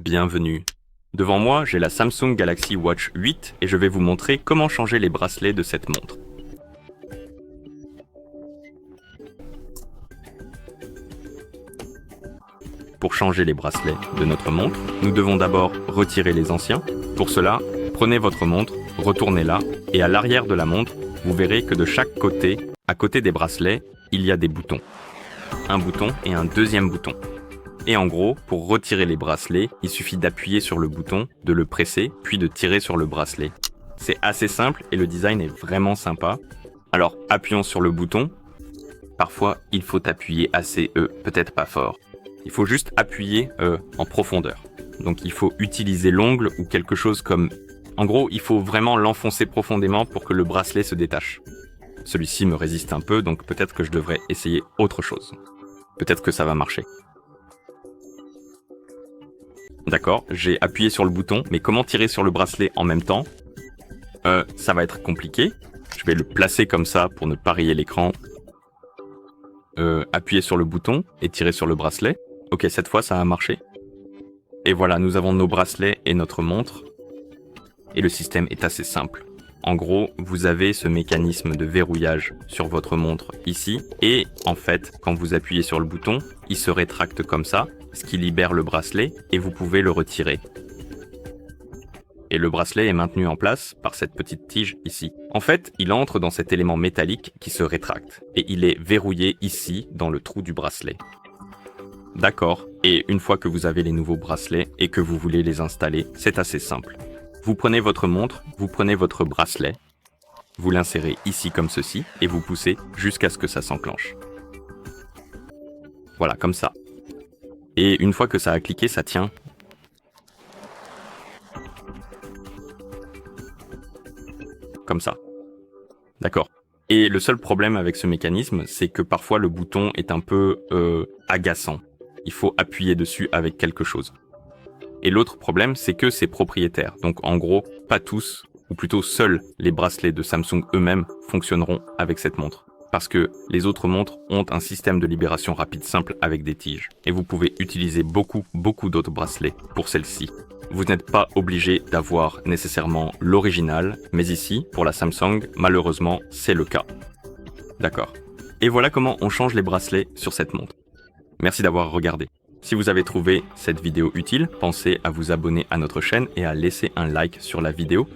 bienvenue. Devant moi, j'ai la Samsung Galaxy Watch 8 et je vais vous montrer comment changer les bracelets de cette montre. Pour changer les bracelets de notre montre, nous devons d'abord retirer les anciens. Pour cela, prenez votre montre, retournez-la et à l'arrière de la montre, vous verrez que de chaque côté, à côté des bracelets, il y a des boutons. Un bouton et un deuxième bouton. Et en gros, pour retirer les bracelets, il suffit d'appuyer sur le bouton, de le presser, puis de tirer sur le bracelet. C'est assez simple et le design est vraiment sympa. Alors, appuyons sur le bouton. Parfois, il faut appuyer assez, peut-être pas fort. Il faut juste appuyer en profondeur. Donc il faut utiliser l'ongle ou quelque chose comme... En gros, il faut vraiment l'enfoncer profondément pour que le bracelet se détache. Celui-ci me résiste un peu, donc peut-être que je devrais essayer autre chose. Peut-être que ça va marcher. D'accord, j'ai appuyé sur le bouton, mais comment tirer sur le bracelet en même temps? Ça va être compliqué. Je vais le placer comme ça pour ne pas rayer l'écran. Appuyer sur le bouton et tirer sur le bracelet. Ok, cette fois ça a marché. Et voilà, nous avons nos bracelets et notre montre. Et le système est assez simple. En gros, vous avez ce mécanisme de verrouillage sur votre montre ici. Et en fait, quand vous appuyez sur le bouton, il se rétracte comme ça, ce qui libère le bracelet et vous pouvez le retirer. Et le bracelet est maintenu en place par cette petite tige ici. En fait, il entre dans cet élément métallique qui se rétracte. Et il est verrouillé ici, dans le trou du bracelet. D'accord, et une fois que vous avez les nouveaux bracelets et que vous voulez les installer, c'est assez simple. Vous prenez votre montre, vous prenez votre bracelet, vous l'insérez ici comme ceci et vous poussez jusqu'à ce que ça s'enclenche. Voilà, comme ça. Et une fois que ça a cliqué, ça tient. Comme ça. D'accord. Et le seul problème avec ce mécanisme, c'est que parfois le bouton est un peu agaçant. Il faut appuyer dessus avec quelque chose. Et l'autre problème, c'est que c'est propriétaire. Donc en gros, pas tous, ou plutôt seuls les bracelets de Samsung eux-mêmes fonctionneront avec cette montre. Parce que les autres montres ont un système de libération rapide simple avec des tiges. Et vous pouvez utiliser beaucoup d'autres bracelets pour celle-ci. Vous n'êtes pas obligé d'avoir nécessairement l'original, mais ici, pour la Samsung, malheureusement, c'est le cas. D'accord. Et voilà comment on change les bracelets sur cette montre. Merci d'avoir regardé. Si vous avez trouvé cette vidéo utile, pensez à vous abonner à notre chaîne et à laisser un like sur la vidéo.